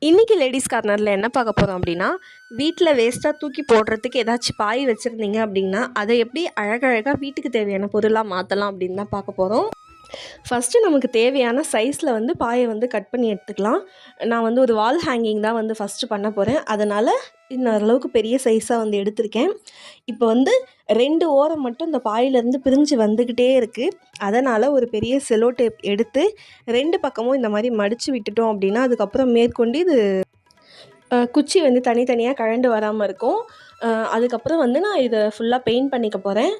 இன்றைக்கி லேடீஸ் கார்னரில் என்ன பார்க்க போகிறோம் அப்படின்னா, வீட்டில் வேஸ்ட்டாக தூக்கி போடுறதுக்கு ஏதாச்சும் பாய் வச்சுருந்தீங்க அப்படின்னா, அதை எப்படி அழகழகாக வீட்டுக்கு தேவையான பொருளாக மாற்றலாம் அப்படின்னு தான் பார்க்க போகிறோம். ஃபஸ்ட்டு நமக்கு தேவையான சைஸில் வந்து பாயை வந்து கட் பண்ணி எடுத்துக்கலாம். நான் வந்து ஒரு வால் ஹேங்கிங் தான் வந்து ஃபஸ்ட்டு பண்ண போகிறேன். அதனால் இந்த அளவுக்கு பெரிய சைஸாக வந்து எடுத்திருக்கேன். இப்போ வந்து 2 ஓரம் மட்டும் இந்த பாயிலேருந்து பிரிஞ்சு வந்துக்கிட்டே இருக்குது. அதனால் ஒரு பெரிய செலோ டேப் எடுத்து 2 பக்கமும் இந்த மாதிரி மடித்து விட்டுட்டோம் அப்படின்னா, அதுக்கப்புறம் மேற்கொண்டு இது குச்சி வந்து தனித்தனியாக கழண்டு வராமல் இருக்கும். அதுக்கப்புறம் வந்து நான் இதை ஃபுல்லாக பெயிண்ட் பண்ணிக்க போகிறேன்.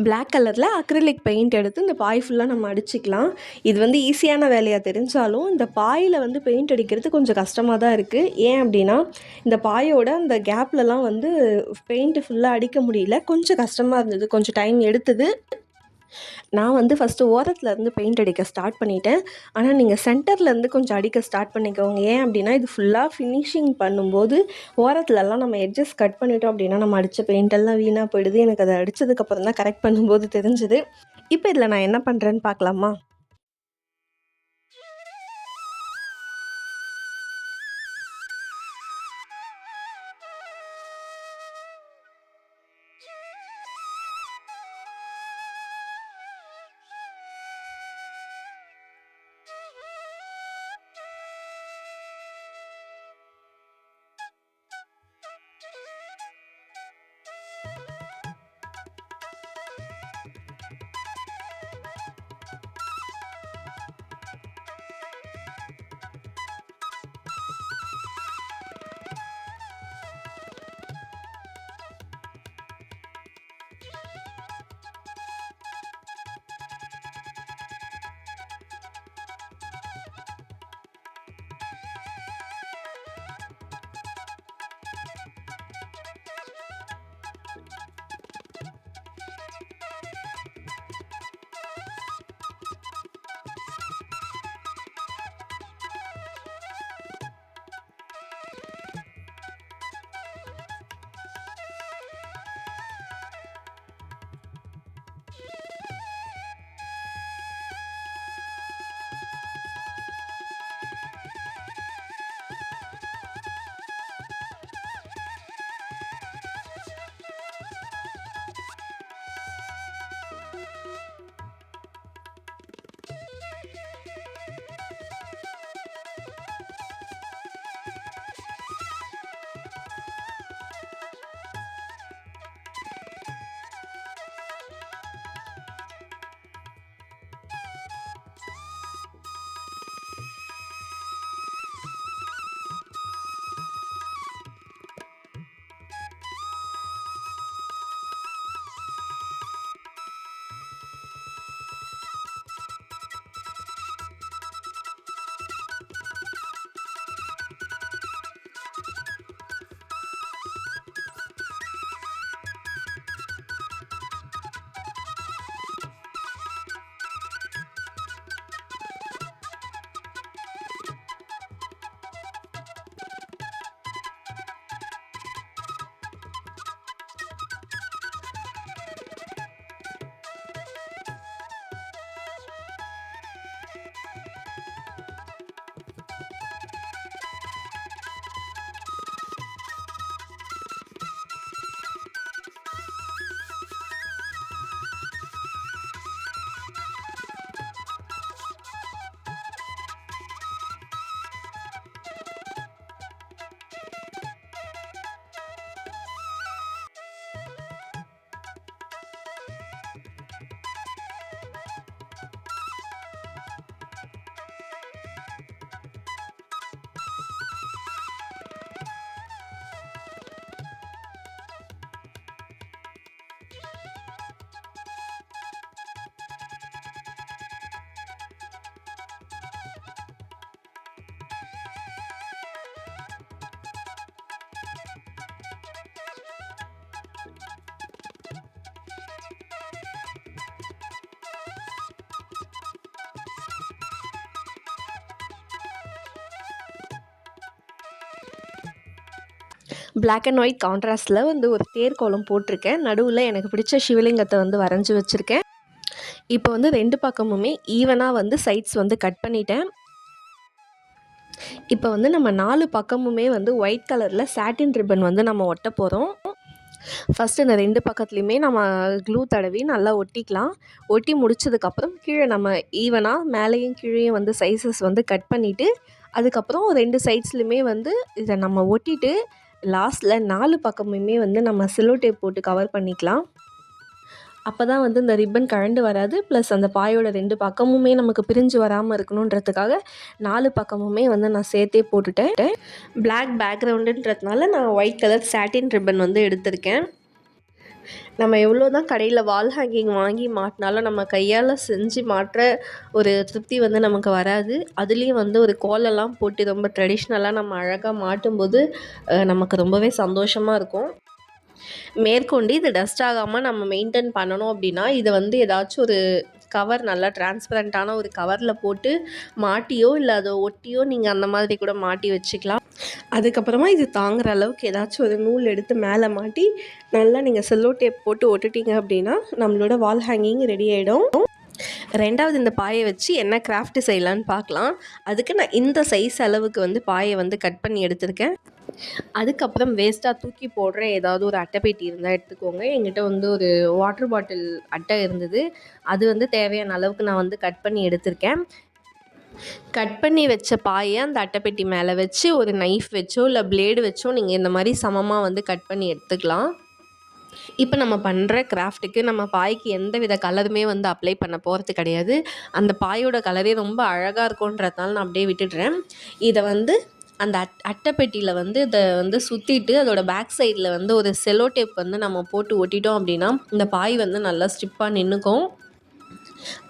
பிளாக் கலரில் அக்ரிலிக் பெயிண்ட் எடுத்து இந்த பாய் ஃபுல்லாக நம்ம அடிச்சிக்கலாம். இது வந்து ஈஸியான வேலையாக தெரிஞ்சாலும் இந்த பாயில் வந்து பெயிண்ட் அடிக்கிறது கொஞ்சம் கஷ்டமாக தான் இருக்குது. ஏன் அப்படின்னா, இந்த பாயோட அந்த கேப்லலாம் வந்து பெயிண்ட்டு ஃபுல்லாக அடிக்க முடியல. கொஞ்சம் கஷ்டமாக இருந்தது, கொஞ்சம் டைம் எடுத்தது. நான் வந்து ஃபஸ்ட்டு ஓரத்துலேருந்து பெயிண்ட் அடிக்க ஸ்டார்ட் பண்ணிட்டேன். ஆனால் நீங்கள் சென்டர்லேருந்து கொஞ்சம் அடிக்க ஸ்டார்ட் பண்ணிக்கோங்க. ஏன் அப்படின்னா, இது ஃபுல்லாக ஃபினிஷிங் பண்ணும்போது ஓரத்துலலாம் நம்ம எட்ஜஸ் கட் பண்ணிட்டோம் அப்படின்னா, நம்ம அடித்த பெயிண்டெல்லாம் வீணாக போயிடுது. எனக்கு அதை அடித்ததுக்கப்புறம் தான் கரெக்ட் பண்ணும்போது தெரிஞ்சுது. இப்போ இதில் நான் என்ன பண்ணுறேன்னு பார்க்கலாமா? பிளாக் அண்ட் ஒயிட் கான்ட்ராஸ்டில் வந்து ஒரு தேர்கோலம் போட்டிருக்கேன். நடுவில் எனக்கு பிடிச்ச சிவலிங்கத்தை வந்து வரைஞ்சி வச்சுருக்கேன். இப்போ வந்து 2 பக்கமுமே ஈவனாக வந்து சைட்ஸ் வந்து கட் பண்ணிட்டேன். இப்போ வந்து நம்ம 4 பக்கமுமே வந்து ஒயிட் கலரில் சாட்டின் ரிப்பன் வந்து நம்ம ஒட்ட போகிறோம். ஃபஸ்ட்டு இந்த 2 பக்கத்துலேயுமே நம்ம க்ளூ தடவி நல்லா ஒட்டிக்கலாம். ஒட்டி முடிச்சதுக்கப்புறம் கீழே நம்ம ஈவனாக மேலேயும் கீழேயும் வந்து சைஸஸ் வந்து கட் பண்ணிவிட்டு, அதுக்கப்புறம் 2 சைட்ஸ்லையுமே வந்து இதை நம்ம ஒட்டிட்டு லாஸ்ட்டில் 4 பக்கமுமே வந்து நம்ம செல்லோ டேப் போட்டு கவர் பண்ணிக்கலாம். அப்போ தான் வந்து இந்த ரிப்பன் கழண்டு வராது. ப்ளஸ் அந்த பாயோட 2 பக்கமுமே நமக்கு பிரிஞ்சு வராமல் இருக்கணுன்றதுக்காக 4 பக்கமுமே வந்து நான் சேர்த்தே போட்டுட்டேன். பிளாக் பேக்ரவுண்டுன்றதுனால நான் ஒயிட் கலர் சாட்டின் ரிப்பன் வந்து எடுத்திருக்கேன். நம்ம எவ்வளோ தான் கடையில் வால் ஹேங்கிங் வாங்கி மாட்டினாலும் நம்ம கையால் செஞ்சு மாட்டுற ஒரு திருப்தி வந்து நமக்கு வராது. அதுலேயும் வந்து ஒரு கோலெல்லாம் போட்டு ரொம்ப ட்ரெடிஷ்னலாக நம்ம அழகாக மாட்டும்போது நமக்கு ரொம்பவே சந்தோஷமாக இருக்கும். மேற்கொண்டு இது டஸ்ட் ஆகாமல் நம்ம மெயின்டைன் பண்ணணும் அப்படின்னா, இதை வந்து ஏதாச்சும் ஒரு கவர் நல்லா டிரான்ஸ்பரண்ட்டான ஒரு கவரில் போட்டு மாட்டியோ இல்லை அதை ஒட்டியோ நீங்கள் அந்த மாதிரி கூட மாட்டி வச்சுக்கலாம். அதுக்கப்புறமா இது தாங்குகிற அளவுக்கு ஏதாச்சும் ஒரு நூல் எடுத்து மேலே மாட்டி நல்லா நீங்கள் செல்லோ டேப் போட்டு ஒட்டுட்டீங்க அப்படின்னா நம்மளோட வால் ஹேங்கிங் ரெடி ஆகிடும். 2வது இந்த பாயை வச்சு என்ன கிராஃப்ட் செய்யலான்னு பார்க்கலாம். அதுக்கு நான் இந்த சைஸ் அளவுக்கு வந்து பாயை வந்து கட் பண்ணி எடுத்திருக்கேன். அதுக்கப்புறம் வேஸ்ட்டாக தூக்கி போடுற ஏதாவது ஒரு அட்டைப்பெட்டி இருந்தால் எடுத்துக்கோங்க. என்கிட்ட வந்து ஒரு வாட்டர் பாட்டில் அட்டை இருந்தது. அது வந்து தேவையான அளவுக்கு நான் வந்து கட் பண்ணி எடுத்திருக்கேன். கட் பண்ணி வச்ச பாயை அந்த அட்டைப்பெட்டி மேலே வச்சு ஒரு நைஃப் வச்சோ இல்லை பிளேடு வச்சோ நீங்கள் இந்த மாதிரி சமமாக வந்து கட் பண்ணி எடுத்துக்கலாம். இப்போ நம்ம பண்ணுற கிராஃப்ட்டுக்கு நம்ம பாய்க்கு எந்த வித கலருமே வந்து அப்ளை பண்ண போகிறது கிடையாது. அந்த பாயோட கலரே ரொம்ப அழகாக இருக்குன்றதுனால நான் அப்படியே விட்டுடுறேன். இதை வந்து அந்த அட்டைப்பெட்டியில் வந்து இதை வந்து சுற்றிட்டு அதோட பேக் சைடில் வந்து ஒரு செல்லோ டேப் வந்து நம்ம போட்டு ஒட்டிட்டோம் அப்படின்னா இந்த பாய் வந்து நல்லா ஸ்டிப்பாக நின்றுக்கும்.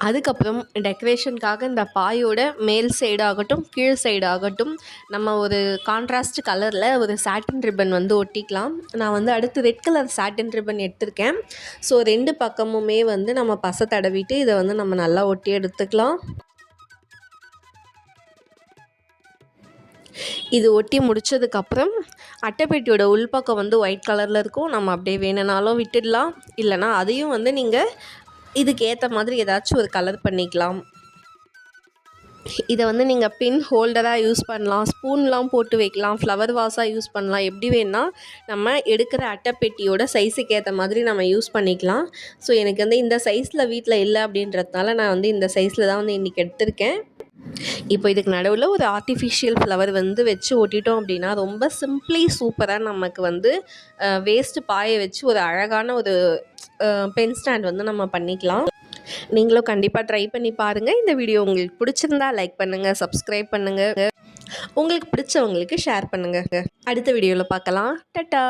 அதுக்கப்புறம் டெக்கரேஷனுக்காக இந்த பாயோட மேல் சைடு ஆகட்டும் கீழ் சைடு ஆகட்டும் நம்ம ஒரு கான்ட்ராஸ்ட் கலரில் ஒரு சாட்டின் ரிப்பன் வந்து ஒட்டிக்கலாம். நான் வந்து அடுத்து ரெட் கலர் சாட்டின் ரிப்பன் எடுத்திருக்கேன். ஸோ 2 பக்கமுமே வந்து நம்ம பசை தடவிட்டு இதை வந்து நம்ம நல்லா ஒட்டி எடுத்துக்கலாம். இது ஒட்டி முடித்ததுக்கப்புறம் அட்டைப்பெட்டியோட உள்பக்கம் வந்து ஒயிட் கலரில் இருக்கும். நம்ம அப்படியே வேணுனாலும் விட்டுடலாம். இல்லைனா அதையும் வந்து நீங்கள் இதுக்கு ஏற்ற மாதிரி ஏதாச்சும் ஒரு கலர் பண்ணிக்கலாம். இதை வந்து நீங்கள் பின் ஹோல்டராக யூஸ் பண்ணலாம், ஸ்பூன்லாம் போட்டு வைக்கலாம், ஃப்ளவர் வாஸாக யூஸ் பண்ணலாம். எப்படி வேணால் நம்ம எடுக்கிற அட்டைப்பெட்டியோட சைஸுக்கு ஏற்ற மாதிரி நம்ம யூஸ் பண்ணிக்கலாம். ஸோ எனக்கு வந்து இந்த சைஸில் வீட்டில் இல்லை அப்படின்றதுனால நான் வந்து இந்த சைஸில் தான் வந்து இன்றைக்கி எடுத்திருக்கேன். இப்போ இதுக்கு நடுவில் ஒரு ஆர்டிஃபிஷியல் ஃப்ளவர் வந்து வச்சு ஒட்டிட்டோம் அப்படின்னா ரொம்ப சிம்பிளி சூப்பராக நமக்கு வந்து வேஸ்ட்டு பாயை வச்சு ஒரு அழகான ஒரு பென் ஸ்டாண்ட் வந்து நம்ம பண்ணிக்கலாம். நீங்களும் கண்டிப்பாக ட்ரை பண்ணி பாருங்கள். இந்த வீடியோ உங்களுக்கு பிடிச்சிருந்தா லைக் பண்ணுங்கள், சப்ஸ்கிரைப் பண்ணுங்கள், உங்களுக்கு பிடிச்சவங்களுக்கு ஷேர் பண்ணுங்கள். அடுத்த வீடியோவில் பார்க்கலாம். டட்டா.